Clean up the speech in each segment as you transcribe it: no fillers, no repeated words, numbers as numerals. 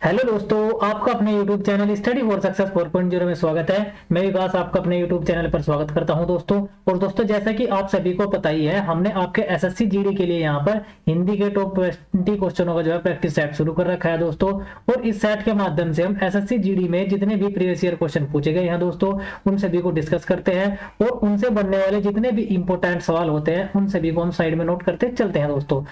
Hello दोस्तों, आपका अपने YouTube channel study for success 4.0 में स्वागत है। मैं विकास आपका अपने YouTube चैनल पर स्वागत करता हूं दोस्तों। और दोस्तों, जैसा कि आप सभी को पता ही है, हमने आपके एसएससी जीडी के लिए यहां पर हिंदी के टॉप 20 क्वेश्चनों का जो है प्रैक्टिस सेट शुरू कर रखा है दोस्तों। और इस सेट के माध्यम से हम एसएससी जीडी में जितने भी प्रीवियस ईयर क्वेश्चन पूछे गए हैं दोस्तों, उन सभी को डिस्कस करते हैं और उनसे बनने वाले जितने भी इंपॉर्टेंट सवाल होते हैं उन सभी को हम साइड में नोट करते चलते हैं दोस्तों।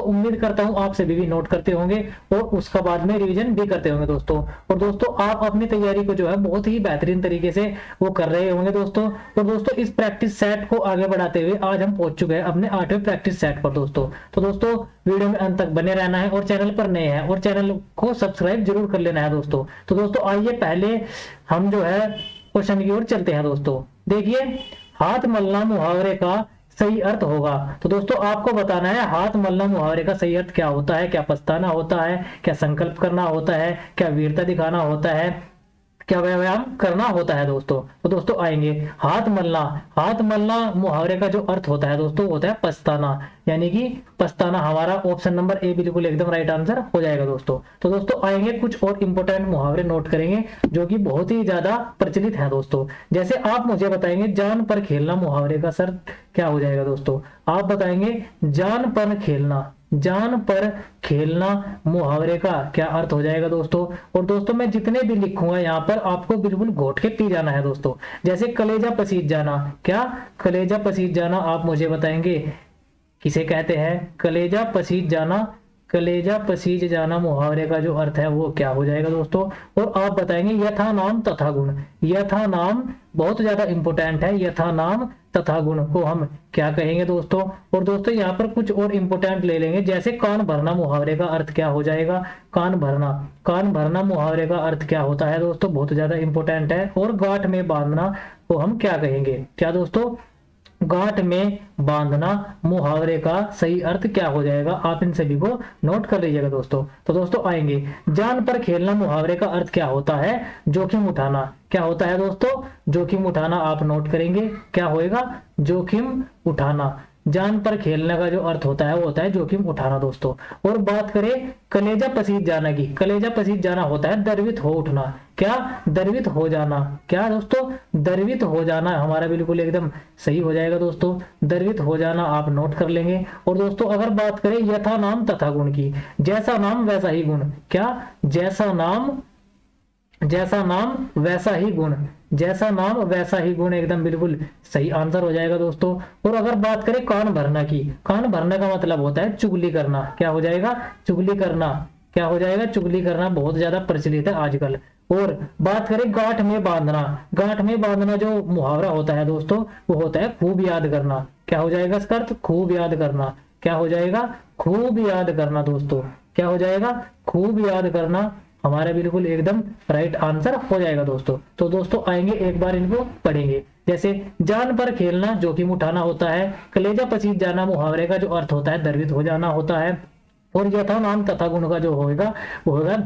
उम्मीद करता हूं आप सभी भी नोट करते होंगे और उसका बाद में रिवीजन भी करते होंगे दोस्तों। और दोस्तों, आप अपनी तैयारी को जो है बहुत ही बेहतरीन तरीके से वो कर रहे होंगे दोस्तों। और दोस्तों, इस प्रैक्टिस सेट को आगे बढ़ाते हुए आज हम पहुंच चुके हैं अपने 8वें प्रैक्टिस सेट पर दोस्तों। दोस्तों, वीडियो में अंत तक बने रहना है और चैनल पर नए हैं और चैनल को सब्सक्राइब जरूर कर लेना है दोस्तों। दोस्तों, आइए पहले हम जो है क्वेश्चन की ओर चलते हैं दोस्तों। देखिए, हाथ मलना मुहावरे का सही अर्थ होगा। दोस्तों, आपको बताना है हाथ मलना मुहावरे का सही अर्थ क्या होता है। क्या पछताना होता है, क्या संकल्प करना होता है, क्या वीरता दिखाना होता है, क्या व्यायाम करना होता है दोस्तों। दोस्तों, आएंगे हाथ मलना। हाथ मलना मुहावरे का जो अर्थ होता है दोस्तों होता है पछताना, यानी कि पछताना। हमारा ऑप्शन नंबर ए बिल्कुल एकदम राइट आंसर हो जाएगा दोस्तों। दोस्तों, आएंगे कुछ और इंपॉर्टेंट मुहावरे नोट करेंगे जो कि बहुत ही ज्यादा प्रचलित हैं दोस्तों। जैसे आप मुझे बताएंगे जान पर खेलना मुहावरे का सर क्या हो जाएगा दोस्तों। आप बताएंगे जान पर खेलना, जान पर खेलना मुहावरे का क्या अर्थ हो जाएगा दोस्तों। और दोस्तों, मैं जितने भी लिखूंगा यहाँ पर आपको बिल्कुल घोट के पी जाना है दोस्तों। जैसे कलेजा पसीज जाना, क्या कलेजा पसीज जाना आप मुझे बताएंगे किसे कहते हैं। कलेजा पसीज जाना, कलेजा पसीज जाना मुहावरे का जो अर्थ है वो क्या हो जाएगा दोस्तों। और आप बताएंगे यथा नाम तथा गुण। यथा नाम बहुत ज्यादा इंपॉर्टेंट है। यथा नाम तथा गुण को हम क्या कहेंगे दोस्तों। और दोस्तों, यहाँ पर कुछ और इंपॉर्टेंट ले लेंगे। जैसे कान भरना मुहावरे का अर्थ क्या हो जाएगा। कान भरना, कान भरना मुहावरे का अर्थ क्या होता है दोस्तों, बहुत ज्यादा इंपॉर्टेंट है। और गांठ में बांधना को हम क्या कहेंगे। क्या दोस्तों, गांठ में बांधना मुहावरे का सही अर्थ क्या हो जाएगा। आप इन सभी को नोट कर लीजिएगा दोस्तों। दोस्तों, आएंगे जान पर खेलना मुहावरे का अर्थ क्या होता है। जोखिम उठाना क्या होता है दोस्तों। जोखिम उठाना आप नोट करेंगे क्या होएगा, जोखिम उठाना। जान पर खेलने का जो अर्थ होता है वो होता है जोखिम उठाना दोस्तों। और बात करें कलेजा पसीज जाना की, कलेजा पसीज जाना होता है द्रवित हो उठना। क्या द्रवित हो जाना, क्या दोस्तों द्रवित हो जाना हमारा बिल्कुल एकदम सही हो जाएगा दोस्तों। द्रवित हो जाना आप नोट कर लेंगे। और दोस्तों, अगर बात करें यथा नाम तथा गुण की, जैसा नाम वैसा ही गुण। क्या जैसा नाम, जैसा नाम वैसा ही गुण, जैसा नाम वैसा ही गुण एकदम बिल्कुल सही आंसर हो जाएगा दोस्तों। और अगर बात करें कान भरना की, कान भरने का मतलब होता है चुगली करना। क्या हो जाएगा, चुगली करना। क्या हो जाएगा, चुगली करना बहुत ज्यादा प्रचलित है आजकल। और बात करें गांठ में बांधना, गांठ में बांधना जो मुहावरा होता है दोस्तों वो होता है खूब याद करना। क्या हो जाएगा इसका अर्थ, खूब याद करना। क्या हो जाएगा, खूब याद करना दोस्तों। क्या हो जाएगा, खूब याद करना हमारा बिल्कुल एकदम राइट आंसर हो जाएगा दोस्तों। दोस्तों, आएंगे एक बार इनको पढ़ेंगे। जैसे जान पर खेलना जोखिम उठाना होता है। कलेजा पसीज जाना मुहावरे का जो अर्थ होता है द्रवित हो जाना होता है। और यथा नाम तथा गुण का जो होगा वो होगा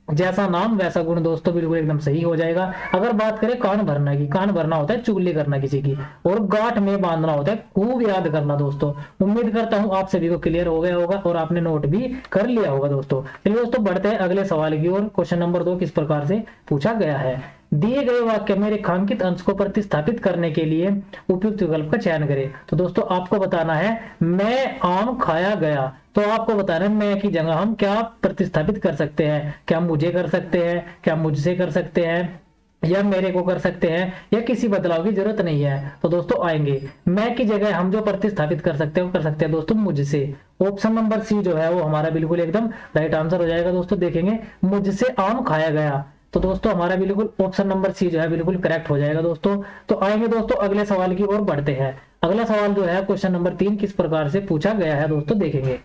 जैसा नाम वैसा गुण दोस्तों, बिल्कुल एकदम सही हो जाएगा। अगर बात करें कान भरना की, कान भरना होता है चुगली करना किसी की। और गांठ में बांधना होता है खूब याद करना दोस्तों। उम्मीद करता हूं आप सभी को क्लियर हो गया होगा और आपने नोट भी कर लिया होगा दोस्तों। चलिए दोस्तों, बढ़ते हैं अगले सवाल की ओर। क्वेश्चन नंबर 2 किस प्रकार से पूछा गया है। दिए गए वाक्य में रेखांकित अंश को प्रतिस्थापित करने के लिए उपयुक्त विकल्प का चयन करें। दोस्तों, आपको बताना है मैं आम खाया गया। आपको बताना है मैं की जगह हम क्या प्रतिस्थापित कर सकते हैं। क्या मुझे कर सकते हैं, क्या मुझसे कर सकते हैं, या मेरे को कर सकते हैं, या किसी बदलाव की जरूरत नहीं है। दोस्तों, आएंगे मैं की जगह हम जो प्रतिस्थापित कर सकते हैं वो कर सकते हैं दोस्तों मुझसे। ऑप्शन नंबर सी जो है वो हमारा बिल्कुल एकदम राइट आंसर हो जाएगा दोस्तों। देखेंगे मुझसे आम खाया गया, दोस्तों हमारा बिल्कुल ऑप्शन नंबर सी जो है बिल्कुल करेक्ट हो जाएगा दोस्तों। आएंगे दोस्तों अगले सवाल की ओर बढ़ते हैं। अगला सवाल जो है क्वेश्चन नंबर 3 किस प्रकार से पूछा गया है दोस्तों, देखेंगे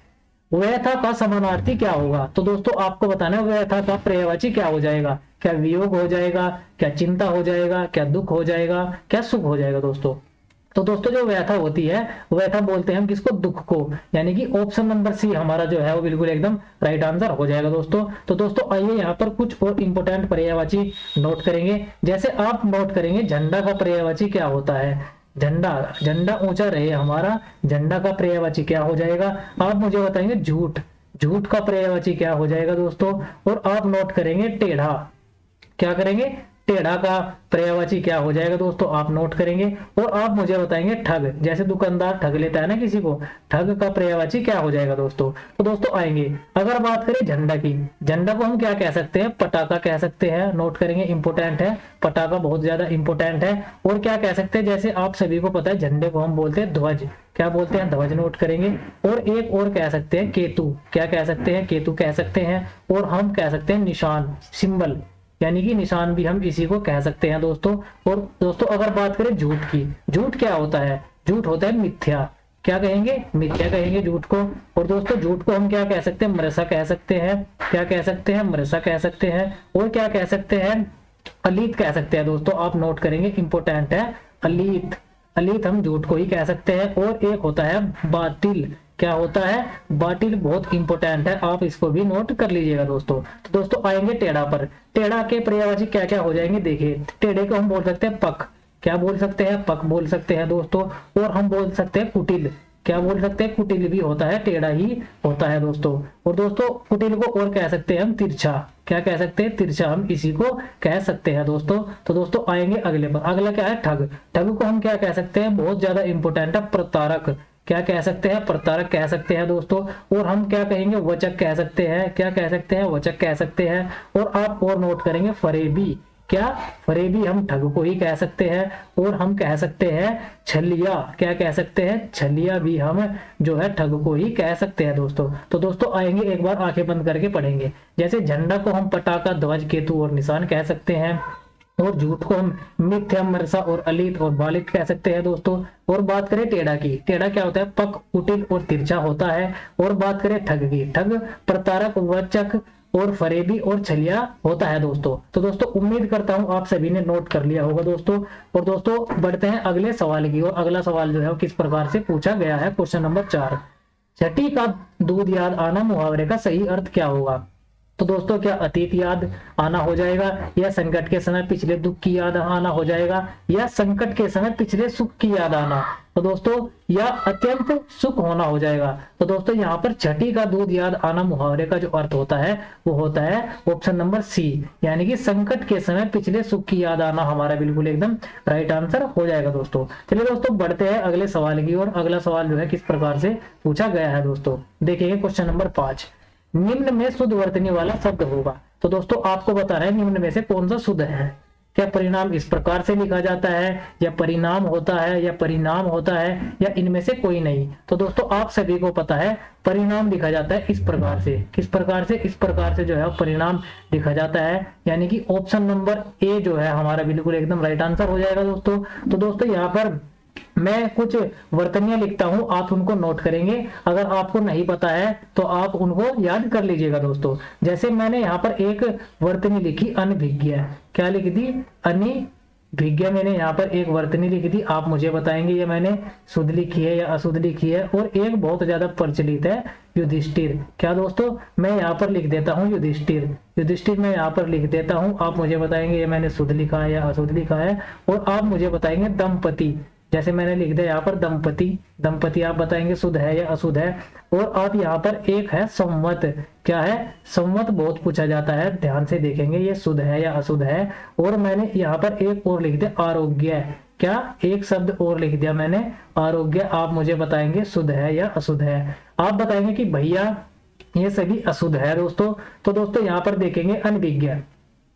व्यथा का समानार्थी क्या होगा। दोस्तों, आपको बताना है व्यथा का पर्यायवाची क्या हो जाएगा। क्या वियोग हो जाएगा, क्या चिंता हो जाएगा, क्या दुख हो जाएगा, क्या सुख हो जाएगा दोस्तों। दोस्तों, जो व्यथा होती है व्यथा बोलते हैं हम किसको, दुख को। यानी कि ऑप्शन नंबर सी हमारा जो है वो बिल्कुल एकदम राइट आंसर हो जाएगा दोस्तों। दोस्तों, आइए यहाँ पर कुछ और इंपॉर्टेंट पर्यायवाची नोट करेंगे। जैसे आप नोट करेंगे झंडा का पर्यायवाची क्या होता है। झंडा, झंडा ऊंचा रहे हमारा, झंडा का पर्यायवाची क्या हो जाएगा। आप मुझे बताएंगे झूठ। झूठ का पर्यायवाची क्या हो जाएगा दोस्तों, और आप नोट करेंगे टेढ़ा, क्या करेंगे, टेढ़ा का पर्यायवाची क्या हो जाएगा दोस्तों, आप नोट करेंगे। और आप मुझे बताएंगे ठग, जैसे दुकानदार ठग लेता है ना किसी को, ठग का पर्यायवाची क्या हो जाएगा दोस्तों। तो दोस्तों आएंगे, अगर बात करें झंडा की, झंडा को हम क्या कह सकते हैं, पटाखा कह सकते हैं, नोट करेंगे, इंपोर्टेंट है, पटाखा बहुत ज्यादा इंपोर्टेंट है। और क्या कह सकते हैं, जैसे आप सभी को पता है झंडे को हम बोलते हैं ध्वज, क्या बोलते हैं, ध्वज, नोट करेंगे। और एक और कह सकते हैं केतु, क्या कह सकते हैं, केतु कह सकते हैं। और हम कह सकते हैं निशान, सिंबल, यानी कि निशान भी हम इसी को कह सकते हैं दोस्तों। और दोस्तों अगर बात करें झूठ की, झूठ क्या होता है, झूठ होता है मिथ्या, क्या कहेंगे, मिथ्या कहेंगे झूठ को। और दोस्तों झूठ को हम क्या कह सकते हैं, मृषा कह सकते हैं, क्या कह सकते हैं, मृषा कह सकते हैं। और क्या कह सकते हैं, अलीत कह सकते हैं दोस्तों, आप नोट करेंगे, इंपोर्टेंट है, अलीत, अलीत हम झूठ को ही कह सकते हैं। और एक होता है बातिल, क्या होता है, बातिल, बहुत इंपोर्टेंट है, आप इसको भी नोट कर लीजिएगा दोस्तों। तो दोस्तों आएंगे टेढ़ा पर, टेढ़ा के पर्यायवाची क्या क्या हो जाएंगे, देखिए टेढ़े को हम बोल सकते हैं पक, क्या बोल सकते हैं, पक बोल सकते हैं दोस्तों। और हम बोल सकते हैं कुटिल, क्या बोल सकते हैं, कुटिल भी होता है, टेढ़ा ही होता है दोस्तों। और दोस्तों कुटिल को और कह सकते हैं हम तिरछा, क्या कह सकते हैं, तिरछा, हम इसी को कह सकते हैं दोस्तों। तो दोस्तों आएंगे अगले पर, अगला क्या है, ठग, ठग को हम क्या कह सकते हैं, बहुत ज्यादा इंपोर्टेंट है, प्रतारक, क्या कह सकते हैं, प्रतारक कह सकते हैं दोस्तों। और हम क्या कहेंगे, वचक कह सकते हैं, क्या कह सकते हैं, वचक कह सकते हैं। और आप और नोट करेंगे फरेबी, क्या, फरेबी हम ठग को ही कह सकते हैं। और हम कह सकते हैं छलिया, क्या कह सकते हैं, छलिया भी हम जो है ठग को ही कह सकते हैं दोस्तों। तो दोस्तों आएंगे, एक बार आंखें बंद करके पढ़ेंगे, जैसे झंडा को हम पटाखा, ध्वज, केतु और निशान कह सकते हैं। और झूठ को हम मिथ्या, मरसा और अलित और बालित कह सकते हैं दोस्तों। और बात करें टेढ़ा की, टेढ़ा क्या होता है, पक, कुटिल और तिरछा होता है। और बात करें ठग की, ठग प्रतारक, वचक और फरेबी और छलिया होता है दोस्तों। तो दोस्तों उम्मीद करता हूं आप सभी ने नोट कर लिया होगा दोस्तों। और दोस्तों बढ़ते हैं अगले सवाल की, और अगला सवाल जो है वो किस प्रकार से पूछा गया है, क्वेश्चन नंबर 4, छठी का दूध याद आना मुहावरे का सही अर्थ क्या होगा। तो दोस्तों क्या अतीत याद आना हो जाएगा, या संकट के समय पिछले दुख की याद आना हो जाएगा, या संकट के समय पिछले सुख की याद आना, तो दोस्तों या अत्यंत सुख होना हो जाएगा। तो दोस्तों यहाँ पर छठी का दूध याद आना मुहावरे का जो अर्थ होता है वो होता है ऑप्शन नंबर सी, यानी कि संकट के समय पिछले सुख की याद आना हमारा बिल्कुल एकदम राइट आंसर हो जाएगा दोस्तों। चलिए दोस्तों बढ़ते हैं अगले सवाल की ओर। अगला सवाल जो है किस प्रकार से पूछा गया है दोस्तों, देखिए क्वेश्चन नंबर 5, निम्न में शुद्ध वर्तनी वाला शब्द होगा। तो दोस्तों आपको बताना है निम्न में से कौन सा शुद्ध है, क्या परिणाम इस प्रकार से लिखा जाता है, या परिणाम होता है, या परिणाम होता है, या इनमें से कोई नहीं। तो दोस्तों आप सभी को पता है परिणाम लिखा जाता है इस प्रकार से, किस प्रकार से, इस प्रकार से जो है परिणाम लिखा जाता है, यानी कि ऑप्शन नंबर ए जो है हमारा बिल्कुल एकदम राइट आंसर हो जाएगा दोस्तों। तो दोस्तों यहाँ पर मैं कुछ वर्तनियां लिखता हूं, आप उनको नोट करेंगे, अगर आपको नहीं पता है तो आप उनको याद कर लीजिएगा दोस्तों। जैसे मैंने यहाँ पर एक वर्तनी लिखी अनभिज्ञ, क्या लिख दी, अनिभिज्ञ, मैंने यहाँ पर एक वर्तनी लिख दी, आप मुझे बताएंगे ये मैंने शुद्ध लिखी है या अशुद्ध लिखी है। और एक बहुत ज्यादा प्रचलित है युधिष्ठिर, क्या दोस्तों मैं यहाँ पर लिख देता हूँ युधिष्ठिर, युधिष्ठिर मैं यहाँ पर लिख देता हूँ, आप मुझे बताएंगे ये मैंने शुद्ध लिखा है या अशुद्ध लिखा है। और आप मुझे बताएंगे दंपति, जैसे मैंने लिख दिया यहाँ पर दंपति, दंपति आप बताएंगे शुद्ध है या अशुद्ध है। और आप यहाँ पर एक है संवत, क्या है, संवत बहुत पूछा जाता है, ध्यान से देखेंगे ये शुद्ध है या अशुद्ध है। और मैंने यहाँ पर एक और लिख दिया आरोग्य, क्या एक शब्द और लिख दिया मैंने आरोग्य, आप मुझे बताएंगे शुद्ध है या अशुद्ध है। आप बताएंगे कि भैया ये सभी अशुद्ध है दोस्तों। तो दोस्तों यहाँ पर देखेंगे अनभिज्ञ,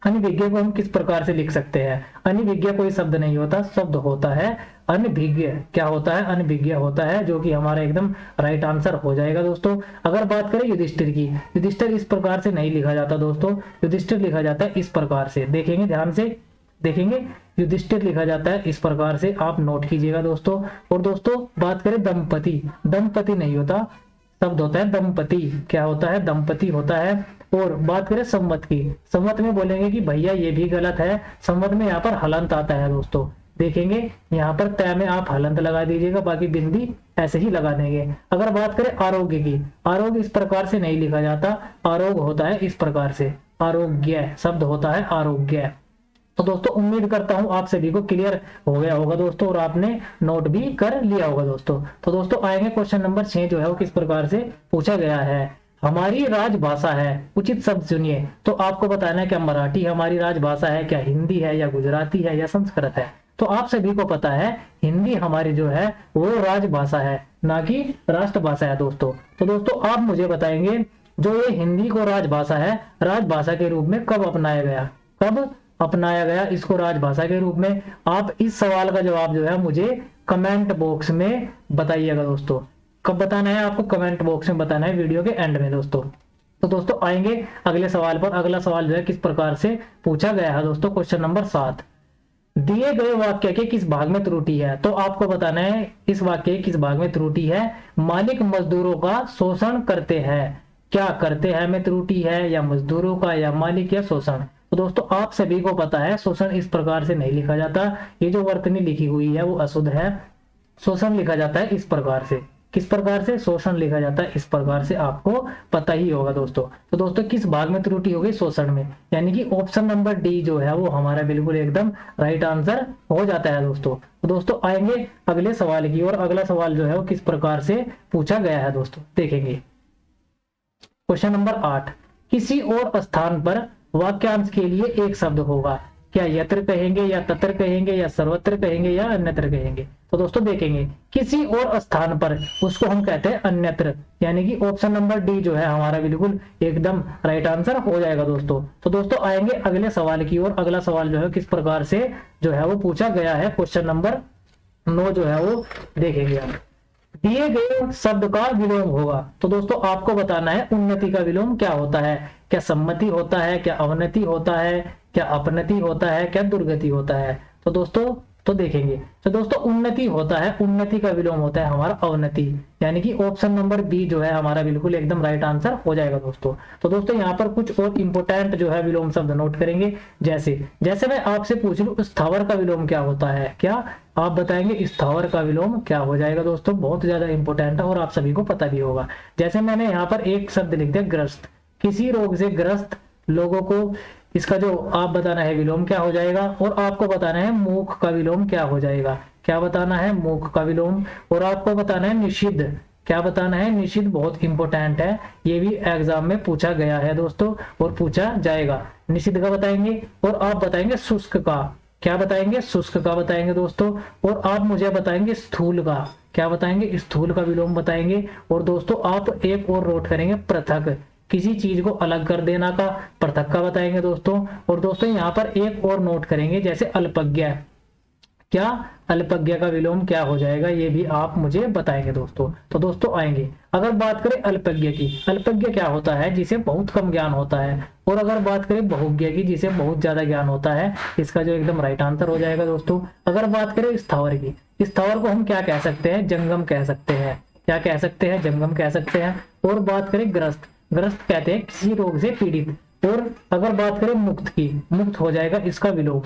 अनभिज्ञ को हम किस प्रकार से लिख सकते हैं, अनभिज्ञ कोई शब्द नहीं होता, शब्द होता है अनभिज्ञ, क्या होता है, अनभिज्ञ होता है, जो कि हमारा एकदम राइट आंसर हो जाएगा दोस्तों। अगर बात करें युधिष्ठिर की, युधिष्ठिर इस प्रकार से नहीं लिखा जाता दोस्तों, युधिष्ठिर लिखा जाता है इस प्रकार से, देखेंगे ध्यान से देखेंगे, युधिष्ठिर लिखा जाता है इस प्रकार से, आप नोट कीजिएगा दोस्तों। और दोस्तों बात करें दंपति, दंपति नहीं होता, शब्द होता है दंपति, क्या होता है, दंपति होता है। और बात करें संवत की, संवत में बोलेंगे कि भैया ये भी गलत है, संवत में यहाँ पर हलंत आता है दोस्तों, देखेंगे यहाँ पर तय में आप हलंत लगा दीजिएगा, बाकी बिंदी ऐसे ही लगा देंगे। अगर बात करें आरोग्य की, आरोग्य इस प्रकार से नहीं लिखा जाता, आरोग्य होता है इस प्रकार से, आरोग्य शब्द होता है आरोग्य। तो दोस्तों उम्मीद करता हूं आप सभी को क्लियर हो गया होगा दोस्तों, और आपने नोट भी कर लिया होगा दोस्तों। तो दोस्तों आएंगे क्वेश्चन नंबर 6 जो है वो किस प्रकार से पूछा गया है, हमारी राजभाषा है, उचित शब्द चुनिए। तो आपको बताना है क्या मराठी हमारी राजभाषा है, क्या हिंदी है, या गुजराती है, या संस्कृत है। तो आप सभी को पता है हिंदी हमारी जो है वो राजभाषा है, ना कि राष्ट्रभाषा है दोस्तों। तो दोस्तों आप मुझे बताएंगे जो ये हिंदी को राजभाषा है, राजभाषा के रूप में कब अपनाया गया, कब अपनाया गया इसको राजभाषा के रूप में। आप इस सवाल का जवाब जो है मुझे कमेंट बॉक्स में बताइएगा दोस्तों। कब बताना है आपको, कमेंट बॉक्स में बताना है वीडियो के एंड में दोस्तों। तो दोस्तों आएंगे अगले सवाल पर। अगला सवाल जो है किस प्रकार से पूछा गया है दोस्तों, क्वेश्चन नंबर 7। दिए गए वाक्य के किस भाग में त्रुटि है। तो आपको बताना है इस वाक्य के किस भाग में त्रुटि है। मालिक मजदूरों का शोषण करते हैं, क्या करते हैं में त्रुटि है, या मजदूरों का, या मालिक, या शोषण। तो दोस्तों आप सभी को पता है शोषण इस प्रकार से नहीं लिखा जाता, ये जो वर्तनी लिखी हुई है वो अशुद्ध है। शोषण लिखा जाता है इस प्रकार से। किस प्रकार से शोषण लिखा जाता है, इस प्रकार से आपको पता ही होगा दोस्तों। तो दोस्तों किस भाग में त्रुटि होगी, शोषण में, यानी कि ऑप्शन नंबर डी जो है वो हमारा बिल्कुल एकदम राइट आंसर हो जाता है दोस्तों। तो दोस्तों आएंगे अगले सवाल की और। अगला सवाल जो है वो किस प्रकार से पूछा गया है दोस्तों, देखेंगे। क्वेश्चन नंबर 8, किसी और स्थान पर वाक्यांश के लिए एक शब्द होगा, क्या यत्र कहेंगे, या तत्र कहेंगे, या सर्वत्र कहेंगे, या अन्यत्र कहेंगे। तो दोस्तों देखेंगे किसी और स्थान पर, उसको हम कहते हैं अन्यत्र, यानी कि ऑप्शन नंबर डी जो है हमारा बिल्कुल एकदम राइट आंसर हो जाएगा दोस्तों। तो दोस्तों आएंगे अगले सवाल की ओर। अगला सवाल जो है किस प्रकार से जो है वो पूछा गया है, क्वेश्चन नंबर 9 जो है वो देखेंगे हम। दिए गए शब्द का विलोम होगा। तो दोस्तों आपको बताना है उन्नति का विलोम क्या होता है, क्या सम्मति होता है, क्या अवनति होता है, क्या अपनति होता है, क्या दुर्गति होता है। तो दोस्तों तो देखेंगे, तो दोस्तों उन्नति होता है, उन्नति का विलोम होता है हमारा अवनति, यानी कि ऑप्शन नंबर बी जो है हमारा बिल्कुल एकदम राइट आंसर हो जाएगा दोस्तों। तो दोस्तों यहाँ पर कुछ और इंपोर्टेंट जो है विलोम शब्द नोट करेंगे। जैसे जैसे मैं आपसे पूछ लूं स्थावर का विलोम क्या होता है, क्या आप बताएंगे स्थावर का विलोम क्या हो जाएगा दोस्तों। बहुत ज्यादा इंपॉर्टेंट है और आप सभी को पता भी होगा। जैसे मैंने यहाँ पर एक शब्द लिख दिया ग्रस्त, किसी रोग से ग्रस्त लोगों को, इसका जो आप बताना है विलोम क्या हो जाएगा। और आपको बताना है मूक का विलोम क्या हो जाएगा, क्या बताना है मूक का विलोम। और आपको बताना है निषिद्ध, क्या बताना है निषिद्ध, बहुत इंपॉर्टेंट है, ये भी एग्जाम में पूछा गया है दोस्तों और पूछा जाएगा। निषिद्ध का बताएंगे। और आप बताएंगे शुष्क का, क्या बताएंगे शुष्क का बताएंगे दोस्तों। और आप मुझे बताएंगे स्थूल का, क्या बताएंगे स्थूल का विलोम बताएंगे। और दोस्तों आप एक और नोट करेंगे पृथक, किसी चीज को अलग कर देना का, पृथक का बताएंगे दोस्तों। और दोस्तों यहाँ पर एक और नोट करेंगे जैसे अल्पज्ञ, क्या अल्पज्ञ का विलोम क्या हो जाएगा, ये भी आप मुझे बताएंगे दोस्तों। तो दोस्तों आएंगे अगर बात करें अल्पज्ञ की, अल्पज्ञ क्या होता है, जिसे बहुत कम ज्ञान होता है। और अगर बात करें बहुज्ञ की, जिसे बहुत ज्यादा ज्ञान होता है, इसका जो एकदम राइट आंसर हो जाएगा दोस्तों। अगर बात करें स्थावर की, स्थावर को हम क्या कह सकते हैं, जंगम कह सकते हैं, क्या कह सकते हैं, जंगम कह सकते हैं। और बात करें ग्रस्त, ग्रस्त कहते हैं किसी रोग से पीड़ित। और अगर बात करें मुक्त की, मुक्त हो जाएगा इसका विलोम।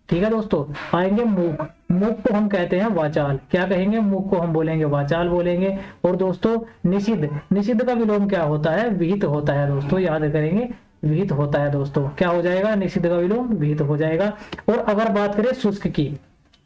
ठीक है दोस्तों, आएंगे मूक, मूक को हम कहते हैं वाचाल, क्या कहेंगे, मूक को हम बोलेंगे वाचाल बोलेंगे। और दोस्तों निषिद्ध, निषिद्ध का विलोम क्या होता है, विहित होता है दोस्तों, याद करेंगे विहित होता है दोस्तों। क्या हो जाएगा, निषिद्ध का विलोम विहित हो जाएगा। और अगर बात करें शुष्क की,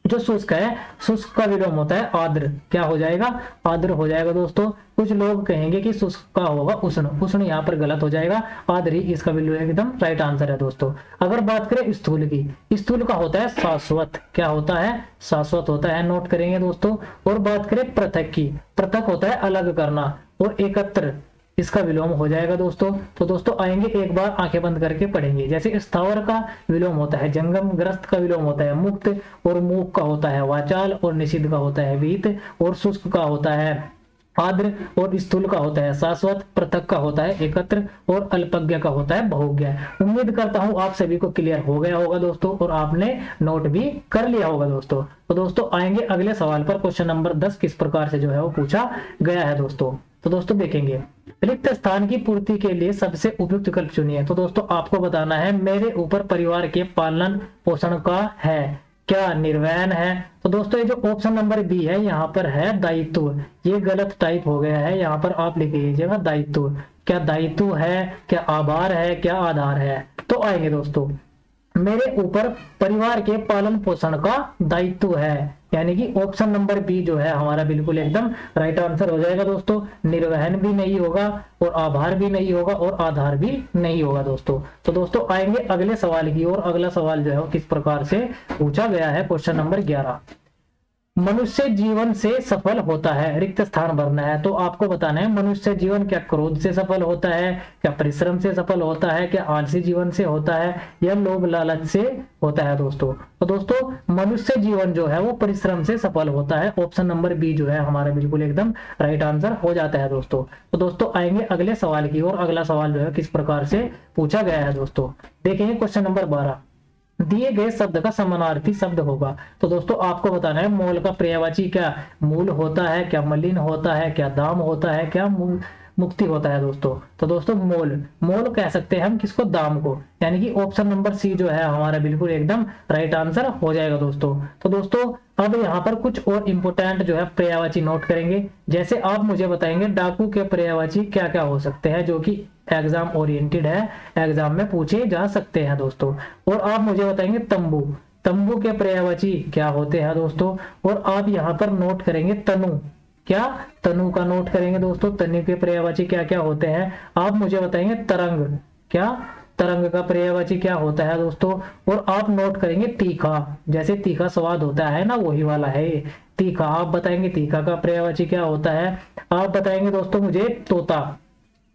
जो शुष्क है, शुष्क का विलोम होता है आर्द्र, क्या हो जाएगा, आर्द्र हो जाएगा दोस्तों। कुछ लोग कहेंगे कि शुष्क का होगा उष्ण, उष्ण यहाँ पर गलत हो जाएगा, आर्द्र ही इसका विलोम एकदम राइट आंसर है दोस्तों। अगर बात करें स्थूल की, स्थूल का होता है शाश्वत, क्या होता है, शाश्वत होता है, नोट करेंगे दोस्तों। और बात करें पृथक की, पृथक होता है अलग करना। और एकत्र, इसका विलोम हो जाएगा दोस्तों। तो दोस्तों आएंगे एक बार आंखें बंद करके पढ़ेंगे। जैसे स्थावर का विलोम होता है जंगम, ग्रस्त का विलोम होता है मुक्त, और मूक का होता है वाचाल, और निषिद्ध का होता है विहित, और शुष्क का होता है आर्द्र, और स्थूल का होता है शाश्वत, पृथक का होता है एकत्र, और अल्पज्ञ का होता है बहुज्ञ। उम्मीद करता हूं आप सभी को क्लियर हो गया होगा दोस्तों और आपने नोट भी कर लिया होगा दोस्तों। तो दोस्तों आएंगे अगले सवाल पर। क्वेश्चन नंबर 10 किस प्रकार से जो है वो पूछा गया है दोस्तों। तो दोस्तों देखेंगे, रिक्त स्थान की पूर्ति के लिए सबसे उपयुक्त विकल्प चुनिए। तो दोस्तों आपको बताना है मेरे ऊपर परिवार के पालन पोषण का है, क्या निर्वहन है। तो दोस्तों ये जो ऑप्शन नंबर बी है यहाँ पर है दायित्व, ये गलत टाइप हो गया है, यहाँ पर आप लिख लीजिएगा दायित्व। क्या दायित्व है, क्या आभार है, क्या आधार है। तो आएंगे दोस्तों, मेरे ऊपर परिवार के पालन पोषण का दायित्व है, यानी कि ऑप्शन नंबर बी जो है हमारा बिल्कुल एकदम राइट आंसर हो जाएगा दोस्तों। निर्वहन भी नहीं होगा और आभार भी नहीं होगा और आधार भी नहीं होगा दोस्तों। तो दोस्तों आएंगे अगले सवाल की ओर। अगला सवाल जो है वो किस प्रकार से पूछा गया है, क्वेश्चन नंबर 11। मनुष्य जीवन से सफल होता है, रिक्त स्थान भरना है। तो आपको बताना है मनुष्य जीवन क्या क्रोध से सफल होता है, क्या परिश्रम से सफल होता है, क्या आलसी जीवन से होता है, या लोभ लालच से होता है दोस्तों। तो दोस्तों मनुष्य जीवन जो है वो परिश्रम से सफल होता है। ऑप्शन नंबर बी जो है हमारा बिल्कुल एकदम राइट आंसर हो जाता है दोस्तों। तो दोस्तों आएंगे अगले सवाल की ओर। अगला सवाल जो है किस प्रकार से पूछा गया है दोस्तों, देखेंगे क्वेश्चन नंबर 12। दिए गए शब्द का समानार्थी शब्द होगा। तो दोस्तों आपको बताना है मोल का पर्यायवाची क्या मूल होता है, क्या मलिन होता है, क्या दाम होता है, क्या मुक्ति होता है दोस्तों। तो दोस्तों मोल, मोल कह सकते हैं हम किसको, दाम को। यानी कि ऑप्शन नंबर सी जो है हमारा बिल्कुल एकदम राइट आंसर हो जाएगा दोस्तों। तो दोस्तों अब यहाँ पर कुछ और इंपोर्टेंट जो है पर्यायवाची नोट करेंगे। जैसे आप मुझे बताएंगे डाकू के पर्यायवाची क्या क्या हो सकते हैं, जो कि एग्जाम ओरिएंटेड है, एग्जाम में पूछे जा सकते हैं दोस्तों। और आप मुझे बताएंगे तंबू, तंबू के पर्यायवाची क्या होते हैं दोस्तों। और आप यहाँ पर नोट करेंगे तनु, क्या तनु का नोट करेंगे दोस्तों, तनु के पर्यायवाची क्या क्या होते हैं। आप मुझे बताएंगे तरंग, क्या तरंग का पर्यायवाची क्या होता है दोस्तों। और आप नोट करेंगे तीखा, जैसे तीखा स्वाद होता है ना वही वाला है तीखा। आप बताएंगे तीखा का पर्यायवाची क्या होता है। आप बताएंगे दोस्तों मुझे तोता,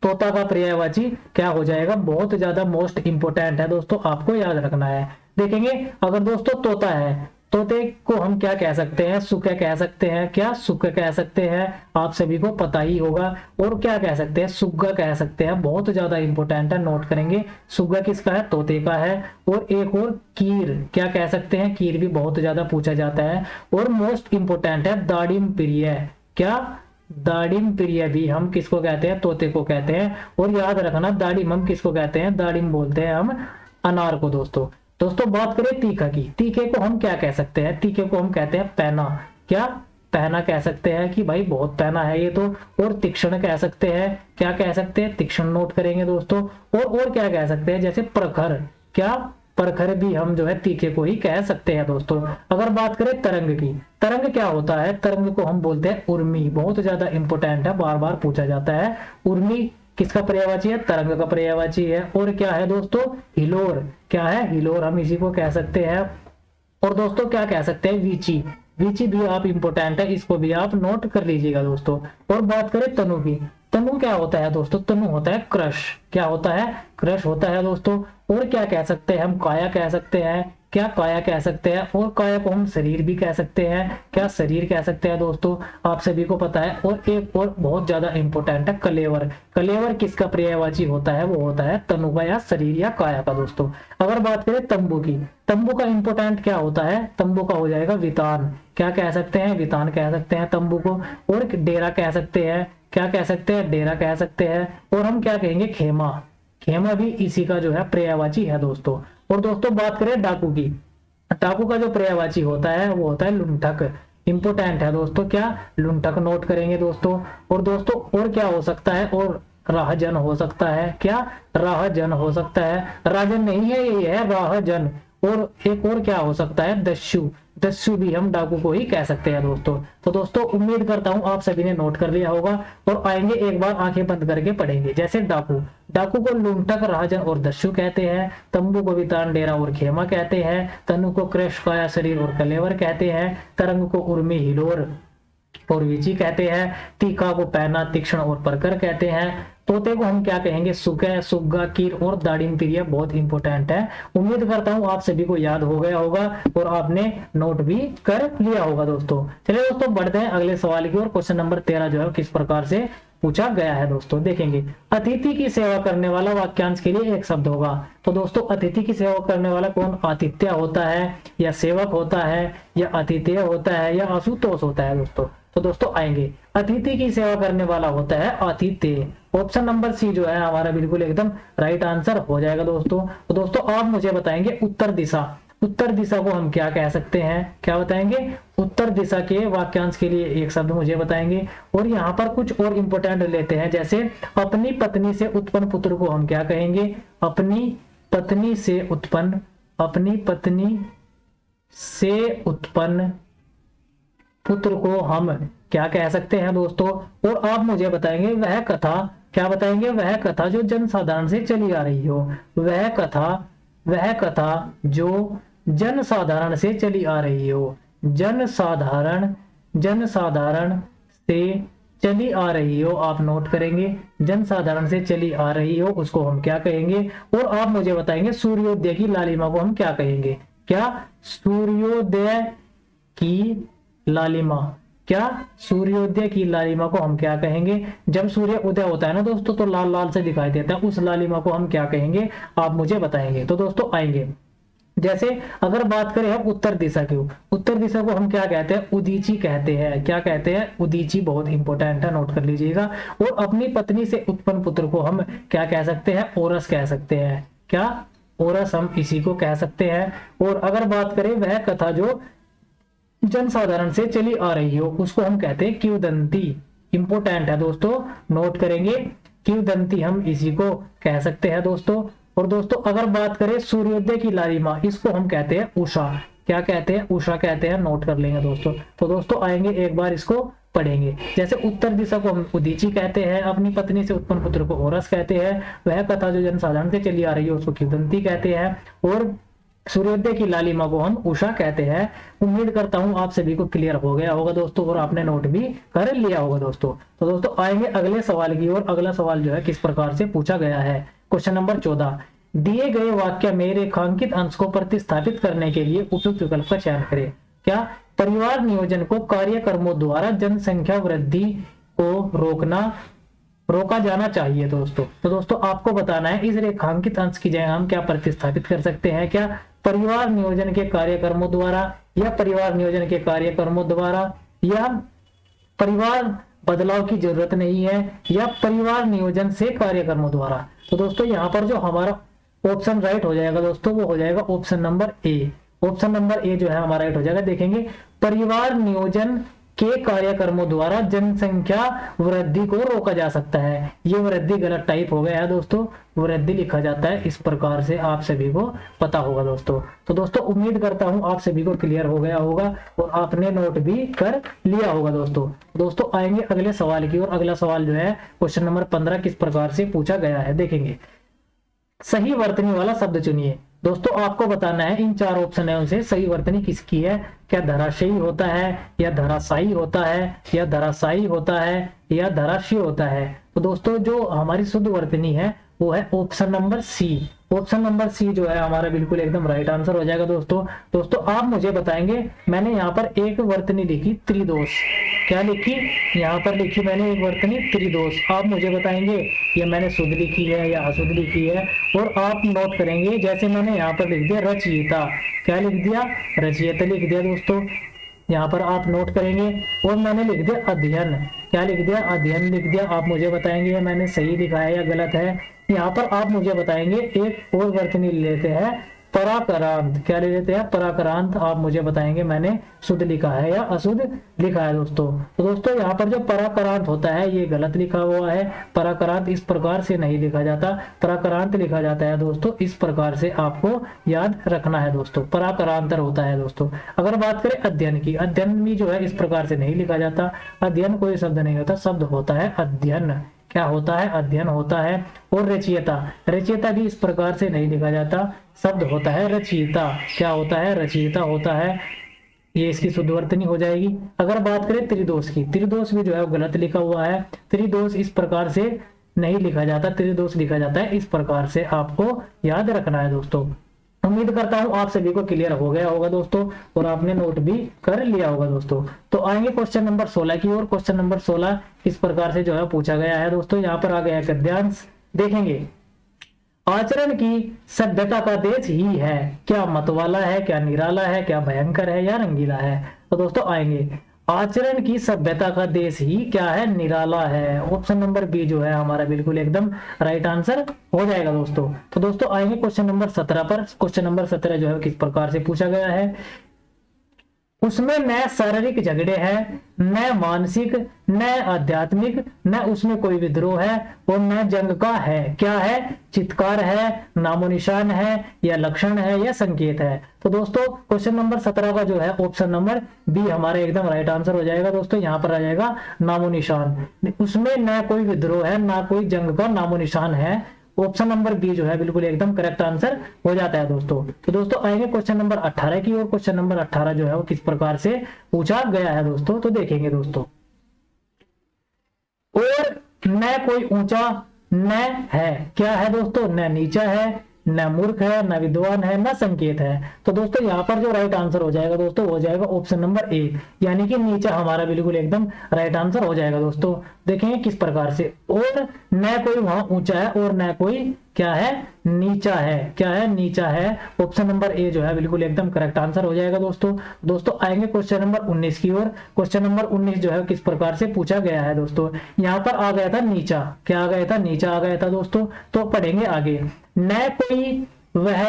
तोता का पर्यायवाची क्या हो जाएगा। बहुत ज्यादा मोस्ट इंपोर्टेंट है दोस्तों, आपको याद रखना है। देखेंगे अगर दोस्तों तोता है, तोते को हम क्या कह सकते हैं, सुक्का कह सकते हैं, क्या सुक्का कह सकते हैं, आप सभी को पता ही होगा। और क्या कह सकते हैं, सुग्गा कह सकते हैं, बहुत ज्यादा इंपॉर्टेंट है, नोट करेंगे। सुग्गा किसका है, तोते का है। और एक और कीर, क्या कह सकते हैं, कीर भी बहुत ज्यादा पूछा जाता है। और मोस्ट इंपोर्टेंट है दाड़िम प्रिय, क्या दाड़िम प्रिय भी हम किसको कहते हैं, तोते को कहते हैं। और याद रखना दाड़िम हम किसको कहते हैं, दाड़िम बोलते हैं हम अनार को दोस्तों। दोस्तों बात करें तीखा की, तीखे को हम क्या कह सकते हैं, तीखे को हम कहते हैं पैना, क्या पहना कह सकते हैं कि भाई बहुत पहना है ये तो। और तीक्ष्ण कह सकते हैं, क्या कह सकते हैं, तीक्ष्ण नोट करेंगे दोस्तों। और क्या कह सकते हैं, जैसे प्रखर, क्या प्रखर भी हम जो है तीखे को ही कह सकते हैं दोस्तों। अगर बात करें तरंग की, तरंग क्या होता है, तरंग को हम बोलते हैं उर्मी, बहुत ज्यादा इंपॉर्टेंट है, बार बार पूछा जाता है। उर्मी किसका पर्यायवाची है, तरंग का पर्यायवाची है। और क्या है दोस्तों, हिलोर, क्या है, हिलोर हम इसी को कह सकते हैं। और दोस्तों क्या कह सकते हैं, वीची, वीची भी आप इंपोर्टेंट है, इसको भी आप नोट कर लीजिएगा दोस्तों। और बात करें तनु की, तनु क्या होता है दोस्तों, तनु होता है क्रश, क्या होता है, क्रश होता है दोस्तों। और क्या कह सकते हैं हम, काया कह सकते हैं, क्या काया कह सकते हैं। और काया को हम शरीर भी कह सकते हैं, क्या शरीर कह सकते हैं दोस्तों, आप सभी को पता है। और एक और बहुत ज्यादा इंपॉर्टेंट है कलेवर, कलेवर किसका पर्यायवाची होता है, वो होता है तनु का या शरीर या काया का दोस्तों। अगर बात करें तंबू की, तंबू का इंपॉर्टेंट क्या होता है, तंबू का हो जाएगा वितान, क्या कह सकते हैं, वितान कह सकते हैं तंबू को। और डेरा कह सकते हैं, क्या कह सकते हैं, डेरा कह सकते हैं। और हम क्या कहेंगे, खेमा, खेमा भी इसी का जो है पर्यायवाची है दोस्तों। और दोस्तों बात करें डाकू की, डाकू का जो पर्यायवाची होता है वो होता है लुंठक, इंपोर्टेंट है दोस्तों, क्या लुंठक नोट करेंगे दोस्तों। और दोस्तों और क्या हो सकता है, और राहजन हो सकता है, क्या राहजन हो सकता है, राजन नहीं है ये है राहजन। और एक और क्या हो सकता है, दस्यु, दस्यु भी हम डाकू को ही कह सकते हैं दोस्तों। तो दोस्तों उम्मीद करता हूं आप सभी ने नोट कर लिया होगा। और आएंगे एक बार आंखें बंद करके पढ़ेंगे। जैसे डाकू, डाकू को लुंठक, राजन और दस्यु कहते हैं। तंबू को वितान, डेरा और खेमा कहते हैं। तनु को क्रश, काया, शरीर और कलेवर कहते हैं। तरंग को उर्मी, हिलोर और वीची कहते हैं। तीखा को पैना, तीक्ष्ण और परकर कहते हैं। तोते को हम क्या कहेंगे, सुगा, सुग्गा, कीर और दाड़िम प्रिय, बहुत इंपॉर्टेंट है। उम्मीद करता हूं आप सभी को याद हो गया होगा और आपने नोट भी कर लिया होगा दोस्तों। चलिए दोस्तों बढ़ते हैं अगले सवाल की ओर। क्वेश्चन नंबर 13 जो है किस प्रकार से पूछा गया है दोस्तों, देखेंगे। अतिथि की सेवा करने वाला वाक्यांश के लिए एक शब्द होगा। तो दोस्तों अतिथि की सेवा करने वाला कौन, आतिथ्य होता है या सेवक होता है या अतिथेय होता है या आशुतोष होता है दोस्तों। तो दोस्तों आएंगे, अतिथि की सेवा करने वाला होता है आतिथ्य। ऑप्शन नंबर सी जो है हमारा बिल्कुल एकदम राइट आंसर हो जाएगा दोस्तों। तो दोस्तों आप मुझे बताएंगे उत्तर दिशा, उत्तर दिशा को हम क्या कह सकते हैं, क्या बताएंगे, उत्तर दिशा के वाक्यांश के लिए एक शब्द मुझे बताएंगे। और यहाँ पर कुछ और इंपोर्टेंट लेते हैं, जैसे अपनी पत्नी से उत्पन्न पुत्र को हम क्या कहेंगे, अपनी पत्नी से उत्पन्न, अपनी पत्नी से उत्पन्न पुत्र को हम क्या कह सकते हैं दोस्तों। और आप मुझे बताएंगे वह कथा, क्या बताएंगे, वह कथा जो जनसाधारण से चली आ रही हो, वह कथा जो जनसाधारण से चली आ रही हो, जनसाधारण से चली आ रही हो, आप नोट करेंगे, जनसाधारण से चली आ रही हो उसको हम क्या कहेंगे। और आप मुझे बताएंगे सूर्योदय की लालिमा को हम क्या कहेंगे। क्या सूर्योदय की लालिमा, क्या सूर्योदय की लालिमा को हम क्या कहेंगे। जब सूर्य उदय होता है ना दोस्तों तो लाल लाल से दिखाई देता है, उस लालिमा को हम क्या कहेंगे, आप मुझे बताएंगे। तो दोस्तों आएंगे, जैसे अगर बात करें हम उत्तर दिशा की, उत्तर दिशा को हम क्या कहते हैं, उदीची कहते हैं। क्या कहते हैं, उदीची, बहुत इंपॉर्टेंट है, नोट कर लीजिएगा। और अपनी पत्नी से उत्पन्न पुत्र को हम क्या कह सकते हैं, ओरस कह सकते हैं। क्या, ओरस, हम इसी को कह सकते हैं। और अगर बात करें वह कथा जो जनसाधारण से चली आ रही हो उसको हम कहते हैं किंवदंती। इंपोर्टेंट है दोस्तों, नोट करेंगे, किंवदंती हम इसी को कह सकते हैं दोस्तों। और दोस्तों अगर बात करें सूर्योदय की लालिमा, इसको हम कहते हैं उषा। क्या कहते हैं, उषा कहते हैं, नोट कर लेंगे दोस्तों। तो दोस्तों आएंगे, एक बार इसको पढ़ेंगे। जैसे उत्तर दिशा को हम उदीची कहते हैं, अपनी पत्नी से उत्पन्न पुत्र को ओरस कहते हैं, वह कथा जो जनसाधारण से चली आ रही है उसको किंवदंती कहते हैं, और सूर्योदय की लालिमा को हम उषा कहते हैं। उम्मीद करता हूं आप सभी को क्लियर हो गया होगा दोस्तों, और आपने नोट भी कर लिया होगा दोस्तों। तो दोस्तों आएंगे अगले सवाल की ओर। अगला सवाल जो है किस प्रकार से पूछा गया है, क्वेश्चन नंबर 14, दिए गए वाक्य में रेखांकित अंश को प्रतिस्थापित करने के लिए उपयुक्त विकल्प का चयन करें। क्या, परिवार नियोजन को कार्यक्रमों द्वारा जनसंख्या वृद्धि को रोका जाना चाहिए दोस्तों। तो दोस्तों आपको बताना है इस रेखांकित अंश की जगह हम क्या प्रतिस्थापित कर सकते हैं। क्या, परिवार नियोजन के कार्यक्रमों द्वारा, या परिवार नियोजन के कार्यक्रमों द्वारा, या परिवार बदलाव की जरूरत नहीं है, या परिवार नियोजन से कार्यक्रमों द्वारा। तो दोस्तों यहाँ पर जो हमारा ऑप्शन राइट हो जाएगा दोस्तों वो हो जाएगा option number A. Option number A जो है हमारा राइट हो जाएगा। देखेंगे, परिवार नियोजन के कार्यक्रमों द्वारा जनसंख्या वृद्धि को रोका जा सकता है। ये वृद्धि गलत टाइप हो गया है दोस्तों, वृद्धि लिखा जाता है इस प्रकार से, आप सभी को पता होगा दोस्तों। तो दोस्तों उम्मीद करता हूं आप सभी को क्लियर हो गया होगा और आपने नोट भी कर लिया होगा दोस्तों। दोस्तों आएंगे अगले सवाल की और अगला सवाल जो है क्वेश्चन नंबर 15 किस प्रकार से पूछा गया है, देखेंगे। सही वर्तनी वाला शब्द चुनिए। दोस्तों आपको बताना है इन चार ऑप्शन है उनसे सही वर्तनी किसकी है। क्या धराशायी होता है, या धराशायी होता है, या धराशायी होता है, या धराशीय होता है। तो दोस्तों जो हमारी शुद्ध वर्तनी है वो है option number C. Option number C जो है हमारा बिल्कुल एकदम राइट आंसर हो जाएगा दोस्तों। दोस्तों आप मुझे बताएंगे, मैंने यहाँ पर एक वर्तनी लिखी त्रिदोष। क्या लिखी, यहाँ पर लिखी मैंने एक वर्तनी त्रिदोष। आप मुझे बताएंगे ये मैंने शुद्ध लिखी है या अशुद्ध लिखी है। और आप नोट करेंगे, जैसे मैंने यहाँ पर लिख दिया रचयिता। क्या लिख दिया, रचयिता लिख दिया दोस्तों, यहाँ पर आप नोट करेंगे। और मैंने लिख दिया अध्ययन। क्या लिख दिया, अध्ययन लिख दिया। आप मुझे बताएंगे मैंने सही लिखा है या गलत है। यहाँ पर आप मुझे बताएंगे एक और वर्तनी लेते हैं पराक्रांत। क्या ले लेते हैं, पराक्रांत। आप मुझे बताएंगे मैंने शुद्ध लिखा है या अशुद्ध लिखा है दोस्तों। तो दोस्तों यहाँ पर जो पराक्रांत होता है ये गलत लिखा हुआ है। पराक्रांत इस प्रकार से नहीं लिखा जाता, पराक्रांत लिखा जाता है दोस्तों। इस प्रकार से आपको याद रखना है दोस्तों, पराक्रांतर होता है दोस्तों। अगर बात करें अध्ययन की, अध्ययन भी जो है इस प्रकार से नहीं लिखा जाता। अध्ययन कोई शब्द नहीं होता, शब्द होता है अध्ययन। क्या होता है, अध्ययन होता है। और रचयिता, रचयिता भी इस प्रकार से नहीं लिखा जाता, शब्द होता है रचयिता। क्या होता है, रचयिता होता है। ये इसकी शुद्ध वर्तनी हो जाएगी। अगर बात करें त्रिदोष की, त्रिदोष भी जो है गलत लिखा हुआ है। त्रिदोष इस प्रकार से नहीं लिखा जाता, त्रिदोष लिखा जाता है इस प्रकार से, आपको याद रखना है दोस्तों। उम्मीद करता हूं आप सभी को क्लियर हो गया होगा दोस्तों और आपने नोट भी कर लिया होगा दोस्तों। तो आएंगे क्वेश्चन नंबर 16 की ओर। क्वेश्चन नंबर 16 इस प्रकार से जो है पूछा गया है दोस्तों। यहाँ पर आ गया गद्यांश, देखेंगे। आचरण की सभ्यता का देश ही है, क्या मतवाला है, क्या निराला है, क्या भयंकर है, या रंगीला है। तो दोस्तों आएंगे, आचरण की सभ्यता का देश ही क्या है, निराला है। ऑप्शन नंबर बी जो है हमारा बिल्कुल एकदम राइट आंसर हो जाएगा दोस्तों। तो दोस्तों आएंगे क्वेश्चन नंबर 17 पर। क्वेश्चन नंबर 17 जो है किस प्रकार से पूछा गया है। उसमें न शारीरिक झगड़े हैं, न मानसिक, न आध्यात्मिक, न उसमें कोई विद्रोह है और न जंग का है। क्या है? चित्कार है, नामो निशान है, या लक्षण है, या संकेत है। तो दोस्तों क्वेश्चन नंबर 17 का जो है ऑप्शन नंबर बी हमारा एकदम राइट आंसर हो जाएगा दोस्तों। यहाँ पर आ जाएगा नामो निशान, उसमें न कोई विद्रोह है, ना कोई जंग का नामो निशान है। ऑप्शन नंबर बी जो है बिल्कुल एकदम करेक्ट आंसर हो जाता है दोस्तों। तो दोस्तों आएंगे क्वेश्चन नंबर 18 की और क्वेश्चन नंबर 18 जो है वो किस प्रकार से पूछा गया है दोस्तों, तो देखेंगे दोस्तों। और न कोई ऊंचा न है, क्या है दोस्तों? न नीचा है, न मूर्ख है, न विद्वान है, न संकेत है। तो दोस्तों यहाँ पर जो राइट आंसर हो जाएगा दोस्तों हो जाएगा ऑप्शन नंबर ए, यानी कि नीचा हमारा बिल्कुल एकदम राइट आंसर हो जाएगा दोस्तों। देखेंगे किस प्रकार से। और न कोई वहां ऊंचा है और न कोई क्या है? नीचा है। क्या है? नीचा है। ऑप्शन नंबर ए जो है बिल्कुल एकदम करेक्ट आंसर हो जाएगा दोस्तों। दोस्तों आएंगे क्वेश्चन नंबर 19 की ओर। क्वेश्चन नंबर 19 जो है किस प्रकार से पूछा गया है दोस्तों। यहाँ पर आ गया था नीचा, क्या आ गया था? नीचा आ गया था दोस्तों। तो पढ़ेंगे आगे। न कोई वह,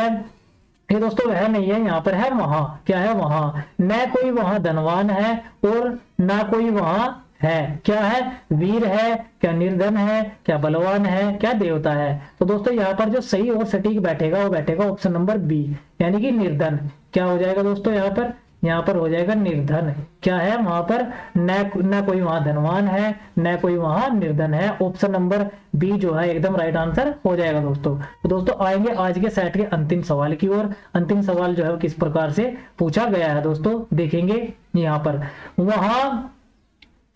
ये दोस्तों वह नहीं है, यहाँ पर है वहां। क्या है? वहां। न कोई वहां धनवान है और ना कोई वहां है। क्या है? वीर है, क्या निर्धन है, क्या बलवान है, क्या देवता है। तो दोस्तों यहाँ पर जो सही और सटीक बैठेगा वो बैठेगा ऑप्शन नंबर बी, यानी कि निर्धन। क्या हो जाएगा दोस्तों? यहाँ पर हो जाएगा निर्धन। क्या है? वहां पर न कोई वहां धनवान है, न कोई वहां निर्धन है। ऑप्शन नंबर बी जो है एकदम राइट आंसर हो जाएगा दोस्तों। तो दोस्तों आएंगे आज के सेट के अंतिम सवाल की ओर। अंतिम सवाल जो है किस प्रकार से पूछा गया है दोस्तों, देखेंगे यहाँ पर। वहां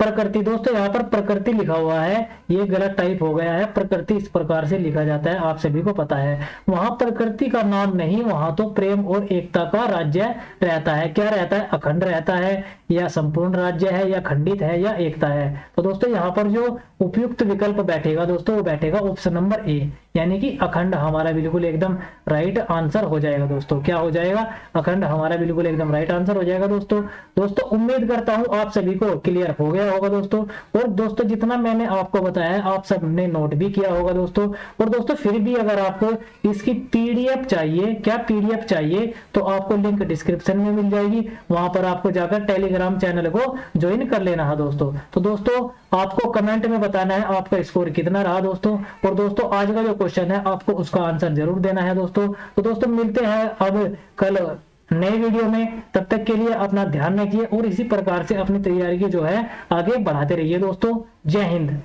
प्रकृति, दोस्तों यहाँ पर प्रकृति लिखा हुआ है, ये गलत टाइप हो गया है। प्रकृति इस प्रकार से लिखा जाता है, आप सभी को पता है। वहां प्रकृति का नाम नहीं, वहां तो प्रेम और एकता का राज्य रहता है। क्या रहता है? अखंड रहता है, या संपूर्ण राज्य है, या खंडित है, या एकता है। तो दोस्तों यहाँ पर जो उपयुक्त विकल्प बैठेगा दोस्तों वो बैठेगा ऑप्शन नंबर ए, यानी कि अखंड हमारा बिल्कुल एकदम राइट आंसर हो जाएगा दोस्तों। क्या हो जाएगा? अखंड हमारा बिल्कुल एकदम राइट आंसर हो जाएगा दोस्तों। दोस्तों उम्मीद करता हूं आप सभी को क्लियर हो गया होगा दोस्तों। और दोस्तों जितना मैंने आपको बताया आप सबने नोट भी किया होगा दोस्तों। और दोस्तों फिर भी अगर आपको इसकी पीडीएफ चाहिए, क्या पीडीएफ चाहिए, तो आपको लिंक डिस्क्रिप्शन में मिल जाएगी, वहां पर आपको जाकर टेलीग्राम चैनल को ज्वाइन कर लेना है दोस्तों। तो दोस्तों आपको कमेंट में बताना है आपका स्कोर कितना रहा दोस्तों। और दोस्तों आज का जो क्वेश्चन है आपको उसका आंसर जरूर देना है दोस्तों। तो दोस्तों मिलते हैं अब कल नए वीडियो में। तब तक के लिए अपना ध्यान रखिए और इसी प्रकार से अपनी तैयारी की जो है आगे बढ़ाते रहिए दोस्तों। जय हिंद।